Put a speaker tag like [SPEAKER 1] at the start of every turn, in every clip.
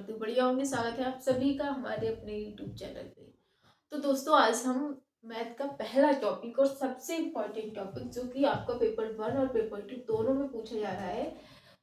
[SPEAKER 1] करती हूँ बढ़िया होंगे। स्वागत है आप सभी का हमारे अपने यूट्यूब चैनल पे। तो दोस्तों आज हम मैथ का पहला टॉपिक और सबसे इम्पोर्टेंट टॉपिक जो कि आपका पेपर 1 और पेपर 2 दोनों में पूछा जा रहा है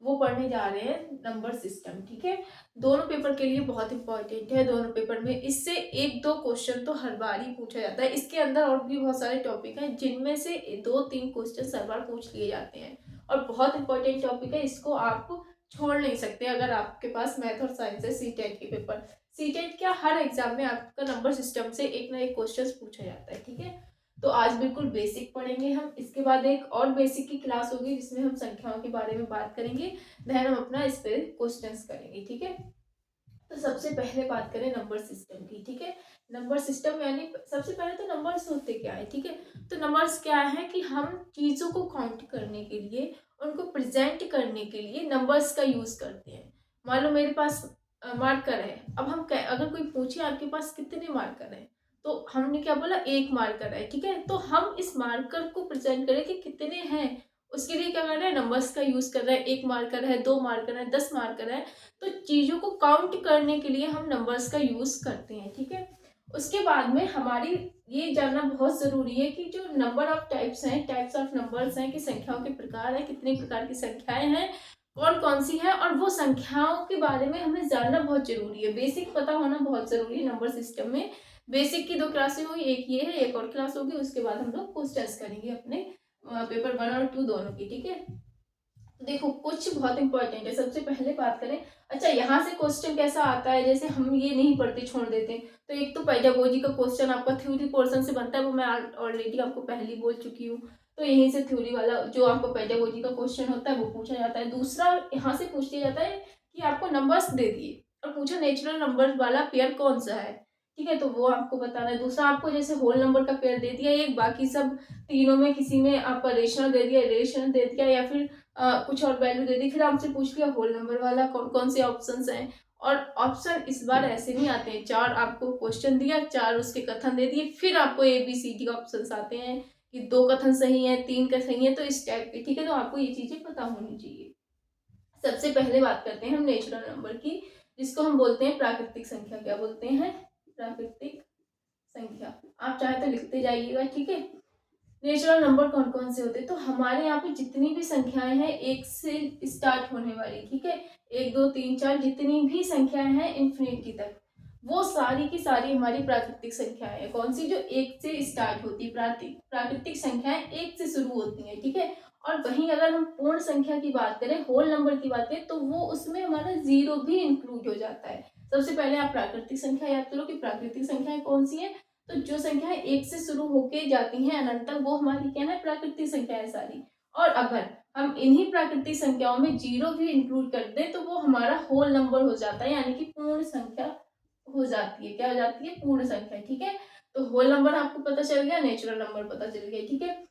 [SPEAKER 1] वो पढ़ने जा रहे हैं, नंबर सिस्टम। ठीक है, दोनों पेपर के लिए बहुत इंपॉर्टेंट है। दोनों पेपर में इससे एक दो क्वेश्चन तो हर बार ही पूछा जाता है। इसके अंदर और भी बहुत सारे टॉपिक हैं जिनमें से 2-3 क्वेश्चन हर बार पूछ लिए जाते हैं और बहुत इंपॉर्टेंट टॉपिक है। इसको आप छोड़ नहीं सकते अगर आपके पास मैथ और साइंस है। सीटेट के पेपर, सीटेट क्या हर एग्जाम में आपका नंबर सिस्टम से एक ना एक क्वेश्चन पूछा जाता है। ठीक है, तो आज बिल्कुल बेसिक पढ़ेंगे हम। इसके बाद एक और बेसिक की क्लास होगी जिसमें हम संख्याओं के बारे में बात करेंगे, देन हम अपना इस पे क्वेश्चंस करेंगे। ठीक है, तो सबसे पहले बात करें नंबर सिस्टम की। ठीक है, नंबर सिस्टम यानी सबसे पहले तो नंबर्स होते क्या है। ठीक है, तो नंबर्स क्या है कि हम चीज़ों को काउंट करने के लिए, उनको प्रेजेंट करने के लिए नंबर्स का यूज़ करते हैं। मान लो मेरे पास मार्कर है। अब हम अगर कोई पूछे आपके पास कितने मार्कर हैं, तो हमने क्या बोला, एक मार्कर है। ठीक है, तो हम इस मार्कर को प्रेजेंट करें कि कितने हैं, उसके लिए क्या कर रहे हैं, नंबर्स का यूज़ कर रहे हैं। एक मार्कर है, 2 मार्कर है, 10 मार्कर है। तो चीज़ों को काउंट करने के लिए हम नंबर्स का यूज़ करते हैं। ठीक है, उसके बाद में हमारी ये जानना बहुत ज़रूरी है कि जो नंबर ऑफ टाइप्स हैं, टाइप्स ऑफ नंबर्स हैं, कि संख्याओं के प्रकार हैं, कितने प्रकार की संख्याएं हैं, कौन कौन सी है, और वो संख्याओं के बारे में हमें जानना बहुत जरूरी है। बेसिक पता होना बहुत जरूरी है नंबर सिस्टम में। बेसिक की 2 क्लासें हुई, एक ये है, एक और क्लास होगी। उसके बाद हम लोग क्वेश्चंस करेंगे अपने पेपर 1 और 2 दोनों की। ठीक है, तो देखो कुछ बहुत इंपॉर्टेंट है। सबसे पहले बात करें, अच्छा यहाँ से क्वेश्चन कैसा आता है, जैसे हम ये नहीं पढ़ते छोड़ देते हैं। तो एक तो पेडागोजी का क्वेश्चन आपका थ्योरी पोर्शन से बनता है, वो मैं ऑलरेडी आपको पहले बोल चुकी हूँ। तो यहीं से थ्योरी वाला जो आपको पेडागोजी का क्वेश्चन होता है वो पूछा जाता है। दूसरा यहाँ से पूछ लिया जाता है कि आपको नंबर्स दे दिए और पूछा नेचुरल नंबर वाला पेयर कौन सा है। ठीक है, तो वो आपको बताना है। दूसरा आपको जैसे होल नंबर का पेयर दे दिया एक, बाकी सब तीनों में किसी में आपका रेशनल दे दिया, रेशनल दे दिया, या फिर कुछ और वैल्यू दे दी। फिर आपसे पूछ लिया होल नंबर वाला कौन कौन से ऑप्शंस हैं। और ऑप्शन इस बार ऐसे नहीं आते हैं, 4 आपको क्वेश्चन दिया, 4 उसके कथन दे दिए, फिर आपको ABCD ऑप्शंस आते हैं कि 2 कथन सही है, 3 का सही है, तो इस टाइप के। ठीक है, तो आपको ये चीजें पता होनी चाहिए। सबसे पहले बात करते हैं हम नेचुरल नंबर की, जिसको हम बोलते हैं प्राकृतिक संख्या। क्या बोलते हैं, प्राकृतिक संख्या। आप चाहे तो लिखते जाइएगा। ठीक है, नेचुरल नंबर कौन कौन से होते हैं, तो हमारे यहाँ पे जितनी भी संख्याएं हैं एक से स्टार्ट होने वाली, ठीक है, 1 2 3 4 जितनी भी संख्याएं हैं इन्फिनिटी तक, वो सारी की सारी हमारी प्राकृतिक संख्याएं हैं। कौन सी, जो एक से स्टार्ट होती है। प्राकृतिक संख्याएं एक से शुरू होती हैं। ठीक है, और वहीं अगर हम पूर्ण संख्या की बात करें, होल नंबर की बात करें, तो वो उसमें हमारा 0 भी इंक्लूड हो जाता है। सबसे पहले आप प्राकृतिक संख्या याद करो कि प्राकृतिक संख्याएं कौन सी है। तो जो संख्याएं एक से शुरू होके जाती हैं अनंत तक, वो हमारी क्या है, प्राकृतिक संख्याएं सारी। और अगर हम इन्हीं प्राकृतिक संख्याओं में 0 भी इंक्लूड कर दें तो वो हमारा होल नंबर हो जाता है, यानी कि पूर्ण संख्या हो जाती है। क्या हो जाती है, पूर्ण संख्या। ठीक है, तो होल नंबर आपको पता चल गया, नेचुरल नंबर पता चल गया। ठीक है,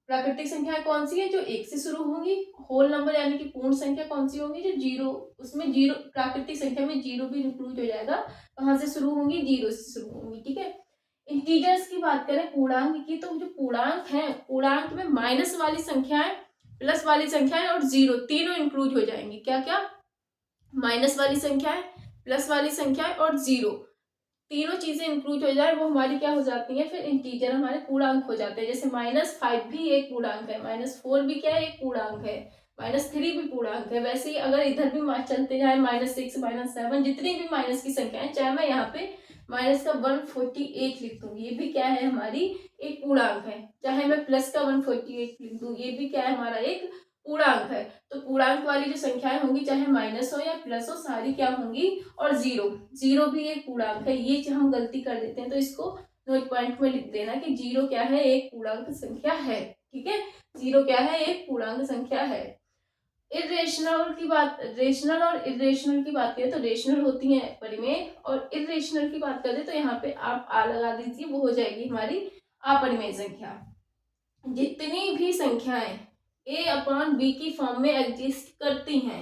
[SPEAKER 1] प्राकृतिक संख्या कौन सी है, जो एक से शुरू होंगी। होल नंबर यानी कि पूर्ण संख्या कौन सी होंगी, जो 0, उसमें 0, प्राकृतिक संख्या में 0 भी इंक्लूड हो जाएगा। कहाँ से शुरू होंगी, 0 से शुरू होंगी। ठीक है, इंटीजर्स की बात करें, पूर्णांक की, तो जो पूर्णांक है, पूर्णांक में माइनस वाली संख्याएं, प्लस वाली संख्याएं और 0 तीनों इंक्लूड हो जाएंगी। क्या क्या, माइनस वाली संख्याएं, प्लस वाली संख्याएं और 0, तीनों चीजें इंक्लूड हो जाए, वो हमारी क्या हो जाती है, फिर इंटीजर हमारे पूर्णांक हो जाते हैं। जैसे -5 भी एक पूर्णांक है, -4 भी क्या है, एक पूर्णांक है, -3 भी पूर्णांक है। वैसे ही अगर इधर भी चलते जाए, -6 -7 जितनी भी माइनस की संख्या है, चाहे मैं यहाँ पे माइनस का 148 लिख दूँ, ये भी क्या है, हमारी एक पूर्णांक है। चाहे मैं प्लस का 148 लिख दूँ, ये भी क्या है, हमारा एक पूर्णांक है। तो पूर्णांक वाली जो संख्याएं होंगी, चाहे माइनस हो या प्लस हो, सारी क्या होंगी, और 0 भी एक पूर्णांक है। ये जो हम गलती कर देते हैं, तो इसको नोट पॉइंट में लिख देना कि 0 क्या है, एक पूर्णांक संख्या है। ठीक है, 0 क्या है, एक पूर्णांक संख्या है। इरेशनल की बात, रेशनल और इरेशनल की बात करें तो रेशनल होती है परिमेय, और इरेशनल की बात करें तो यहाँ पे आप आ लगा दीजिए, वो हो जाएगी हमारी अपरिमेय संख्या। जितनी भी संख्याएं A/B की फॉर्म में एग्जिस्ट करती हैं,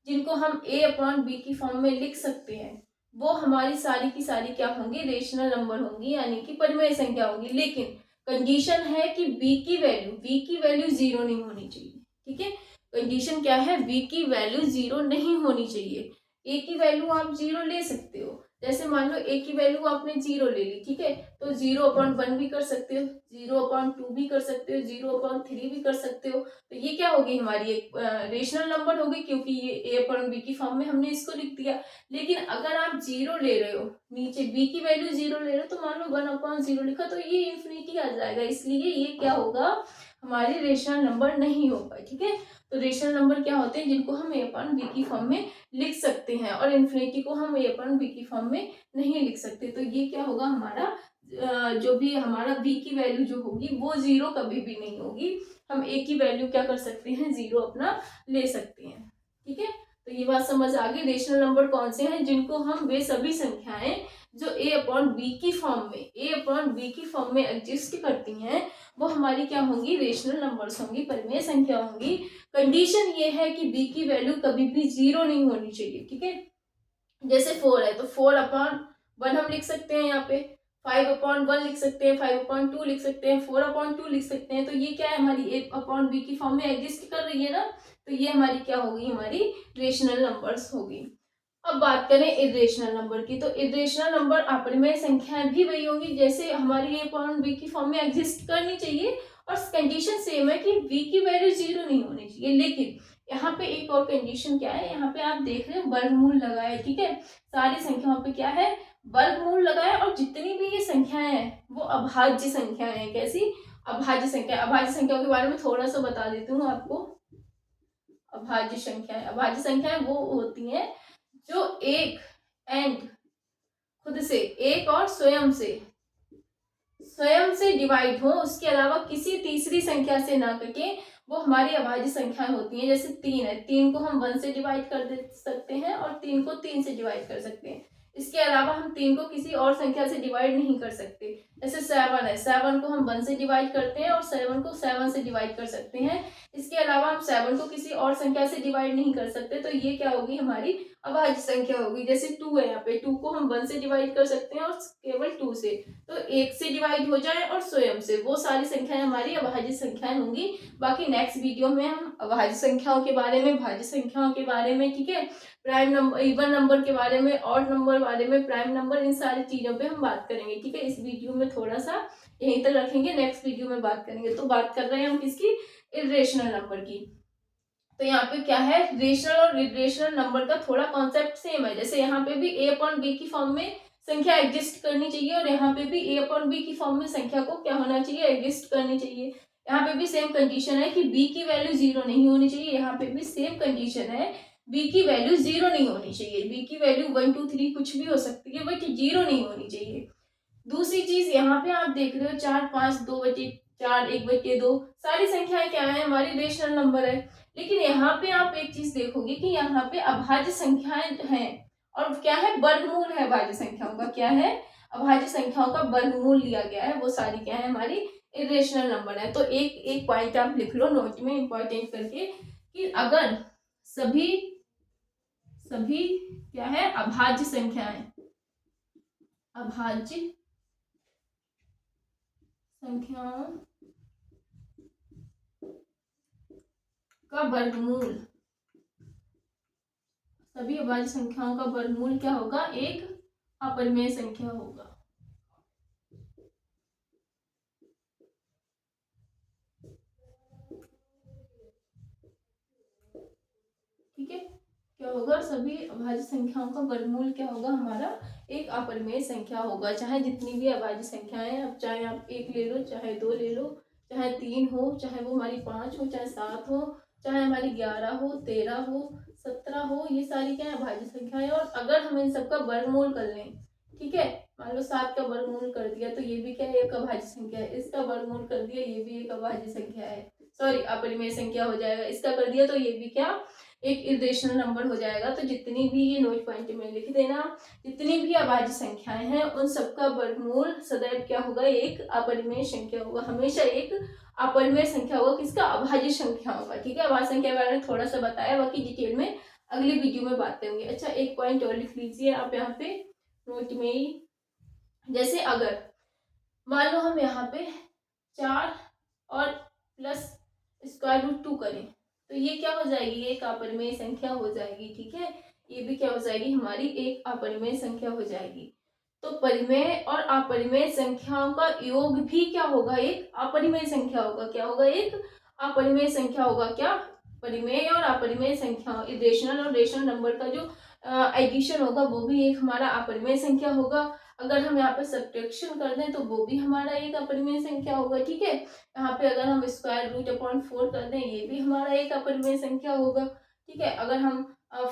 [SPEAKER 1] जिनको हम A/B की फॉर्म में लिख सकते हैं, वो हमारी सारी की सारी क्या होंगी, रेशनल नंबर होंगी, यानी कि परिमेय संख्या होगी। लेकिन कंडीशन है कि B की वैल्यू 0 नहीं होनी चाहिए। ठीक है, कंडीशन क्या है, V की वैल्यू 0 नहीं होनी चाहिए। ए की वैल्यू आप 0 ले सकते हो। जैसे मान लो ए की वैल्यू आपने 0 ले ली, ठीक है, तो 0/1 भी कर सकते हो, 0/2 भी कर सकते हो, 0/3 भी कर सकते हो। तो ये क्या होगी, हमारी एक रेशनल नंबर होगी, क्योंकि ये a/b की फॉर्म में हमने इसको लिख दिया। लेकिन अगर आप 0 ले रहे हो, नीचे b की वैल्यू 0 ले रहे हो, तो मान लो 1/0 लिखा, तो ये इन्फिनिटी आ जाएगा, इसलिए ये क्या होगा, हमारी रेशनल नंबर नहीं होगा। ठीक है, तो रेशनल नंबर क्या होते हैं, जिनको हम a/b की फॉर्म में लिख सकते हैं, और इन्फिनिटी को हम a/b की फॉर्म में नहीं लिख सकते। तो ये क्या होगा, हमारा जो भी हमारा b की वैल्यू जो होगी वो 0 कभी भी नहीं होगी। हम a की वैल्यू क्या कर सकते हैं, 0 अपना ले सकते हैं। ठीक है, तो ये बात समझ आ गई। रेशनल नंबर कौन से हैं, जिनको हम वे सभी संख्याएं जो a/b की फॉर्म में एग्जिस्ट करती हैं, वो हमारी क्या होंगी, रेशनल नंबर्स होंगी, परिमेय संख्या होंगी। कंडीशन ये है कि b की वैल्यू कभी भी 0 नहीं होनी चाहिए। ठीक है, जैसे 4 है तो 4/1 हम लिख सकते हैं, यहाँ पे 5/1 लिख सकते हैं, 5/2 लिख सकते हैं, 4/2 लिख सकते हैं। तो ये क्या है, हमारी a/b की फॉर्म में एग्जिस्ट कर रही है ना, तो ये हमारी क्या होगी, हमारी रेशनल नंबर्स होगी। अब बात करें इरेशनल नंबर की, तो इरेशनल नंबर अपरिमेय संख्याएं भी वही होंगी जैसे हमारी a/b की फॉर्म में एग्जिस्ट करनी चाहिए, और कंडीशन सेम है कि b की वैल्यू 0 नहीं होनी चाहिए। लेकिन यहाँ पे एक और कंडीशन क्या है, यहाँ पे आप देख रहे हो वर्गमूल लगा है। ठीक है, सारी संख्याओं पे क्या है, वर्गमूल लगा है, और जितनी भी ये संख्याएं हैं वो अभाज्य संख्याएं हैं। कैसी, अभाज्य संख्या। अभाज्य संख्याओं के बारे में थोड़ा सा बता देती हूँ आपको। अभाज्य संख्याएं वो होती हैं जो एक एंड खुद से, एक और स्वयं से डिवाइड हो, उसके अलावा किसी तीसरी संख्या से ना कटे, वो हमारी अभाज्य संख्याएं होती हैं। जैसे 3 है, 3 को हम 1 से डिवाइड कर दे सकते हैं, और 3 को 3 से डिवाइड कर सकते हैं। इसके अलावा हम 3 को किसी और संख्या से डिवाइड नहीं कर सकते। जैसे 7 है, 7 को हम 1 से डिवाइड करते हैं, और 7 को 7 से डिवाइड कर सकते हैं। इसके अलावा हम 7 को किसी और संख्या से डिवाइड नहीं कर सकते। तो ये क्या होगी, हमारी अभाज्य संख्या होगी। जैसे 2 है, यहाँ पे 2 को हम 1 से डिवाइड कर सकते हैं, और केवल 2 से, तो 1 से डिवाइड हो जाए और स्वयं से, वो सारी संख्याएं हमारी अभाज्य संख्याएं होंगी। बाकी नेक्स्ट वीडियो में हम अभाज्य संख्याओं के बारे में, भाज्य संख्याओं के बारे में, ठीक है, प्राइम नंबर, इवन नंबर के बारे में, ऑड नंबर बारे में, प्राइम नंबर, इन सारी चीजों पे हम बात करेंगे। ठीक है, इस वीडियो में थोड़ा सा यहीं तक रखेंगे, नेक्स्ट वीडियो में बात करेंगे। तो बात कर रहे हैं हम किसकी, इरेशनल नंबर की। तो यहाँ पे क्या है, रेशनल और इरेशनल नंबर का थोड़ा कॉन्सेप्ट सेम है। जैसे यहाँ पे भी a/b की फॉर्म में संख्या एग्जिस्ट करनी चाहिए, और यहाँ पे भी a/b की फॉर्म में संख्या को क्या होना चाहिए, एग्जिस्ट करनी चाहिए। यहाँ पे भी सेम कंडीशन है कि b की वैल्यू 0 नहीं होनी चाहिए। यहाँ पे भी सेम कंडीशन है, b की वैल्यू 0 नहीं होनी चाहिए। b की वैल्यू 1 2 3 कुछ भी हो सकती है, बट 0 नहीं होनी चाहिए। दूसरी चीज यहाँ पे आप देख रहे हो 4 5 2/4 1/2, सारी संख्याएं क्या है, हमारी रेशनल नंबर है। लेकिन यहाँ पे आप एक चीज देखोगे कि यहाँ पे अभाज्य संख्याएं हैं, और क्या है, वर्गमूल है अभाज्य संख्याओं का। क्या है, अभाज्य संख्याओं का वर्गमूल लिया गया है, वो सारी क्या है, हमारी इरेशनल नंबर है। तो एक एक पॉइंट आप लिख लो नोट में इंपॉर्टेंट करके, कि अगर सभी सभी क्या है, अभाज्य संख्याएं, अभाज्य संख्याओं का वर्गमूल, सभी अभाज्य संख्याओं का वर्गमूल क्या होगा, एक अपरिमेय संख्या होगा। ठीक है, क्या होगा, सभी अभाज्य संख्याओं का वर्गमूल क्या होगा, हमारा एक अपरिमेय संख्या होगा। चाहे जितनी भी अभाज्य संख्याएं, अब चाहे आप 1 ले लो, चाहे 2 ले लो, चाहे 3 हो, चाहे वो हमारी 5 हो, चाहे 7 हो, चाहे हमारी 11 हो, 13 हो, 17 हो, ये सारी क्या है, अभाज्य संख्याएं। और अगर हम इन सबका वर्गमूल कर लें, ठीक है, मान लो 7 का वर्गमूल कर दिया, तो ये भी क्या है, एक अभाज्य संख्या है। इसका वर्गमूल कर दिया, ये भी एक अभाज्य संख्या है, सॉरी अपरिमेय संख्या हो जाएगा। इसका कर दिया तो ये भी क्या, एक इरेशनल नंबर हो जाएगा। तो जितनी भी, ये नोट पॉइंट में लिख देना, जितनी भी अभाज्य संख्याएं हैं उन सबका वर्गमूल सदैव क्या होगा, एक अपरिमेय संख्या होगा। हमेशा एक अपरिमेय संख्या होगा, किसका, अभाज्य संख्या होगा। ठीक है, अभाज्य संख्या के बारे में थोड़ा सा बताया, बाकी डिटेल में अगली वीडियो में बात करेंगे। अच्छा, एक पॉइंट और लिख लीजिए आप यहाँ पे नोट में ही। जैसे अगर मान लो हम यहाँ पे 4 और +√2 करें, तो ये क्या हो जाएगी, एक अपरिमेय संख्या हो जाएगी। ठीक है, ये भी क्या हो जाएगी, हमारी एक अपरिमेय संख्या हो जाएगी। तो परिमेय और अपरिमेय संख्याओं का योग भी क्या होगा, एक अपरिमेय संख्या होगा। क्या होगा, एक अपरिमेय संख्या होगा। क्या, परिमेय और अपरिमेय संख्या, रेशनल और रेशनल नंबर का जो एडिशन होगा वो भी एक हमारा अपरिमेय संख्या होगा। अगर हम यहाँ पे सब्ट्रैक्शन कर दें तो वो भी हमारा एक अपरिमेय संख्या होगा। ठीक है, यहाँ पे अगर हम स्क्वायर रूट अपॉन 4 कर दें, ये भी हमारा एक अपरिमेय संख्या होगा। ठीक है, अगर हम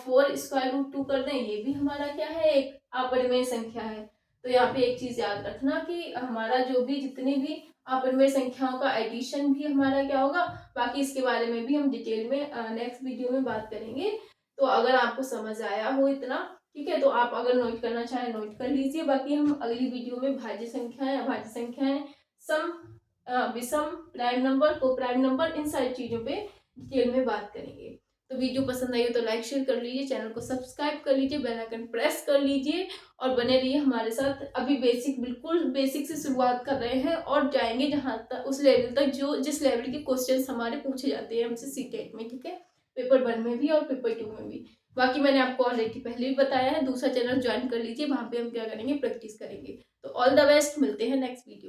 [SPEAKER 1] 4 स्क्वायर रूट 2 कर दें, ये भी हमारा क्या है, एक अपरिमेय संख्या है। तो यहाँ पे एक चीज याद रखना कि हमारा जो भी जितनी भी अपरिमेय संख्याओं का एडिशन भी हमारा क्या होगा। बाकी इसके बारे में भी हम डिटेल में नेक्स्ट वीडियो में बात करेंगे। तो अगर आपको समझ आया हो इतना, ठीक है, तो आप अगर नोट करना चाहें नोट कर लीजिए। बाकी हम अगली वीडियो में भाज्य संख्याएं, अभाज्य संख्याएं, सम, विषम, प्राइम नंबर, को प्राइम नंबर, इन सारी चीजों पे डिटेल में बात करेंगे। तो वीडियो पसंद आई हो तो लाइक शेयर कर लीजिए, चैनल को सब्सक्राइब कर लीजिए, बेल आइकन प्रेस कर लीजिए और बने रहिए हमारे साथ। अभी बेसिक, बिल्कुल बेसिक से शुरुआत कर रहे हैं और जाएंगे जहां तक, उस लेवल तक जो जिस लेवल के क्वेश्चंस हमारे पूछे जाते हैं हमसे सीटेट में। ठीक है, पेपर 1 में भी और पेपर 2 में भी। बाकी मैंने आपको ऑलरेडी पहले भी बताया है, दूसरा चैनल ज्वाइन कर लीजिए, वहां पे हम क्या करेंगे, प्रैक्टिस करेंगे। तो ऑल द बेस्ट, मिलते हैं नेक्स्ट वीडियो।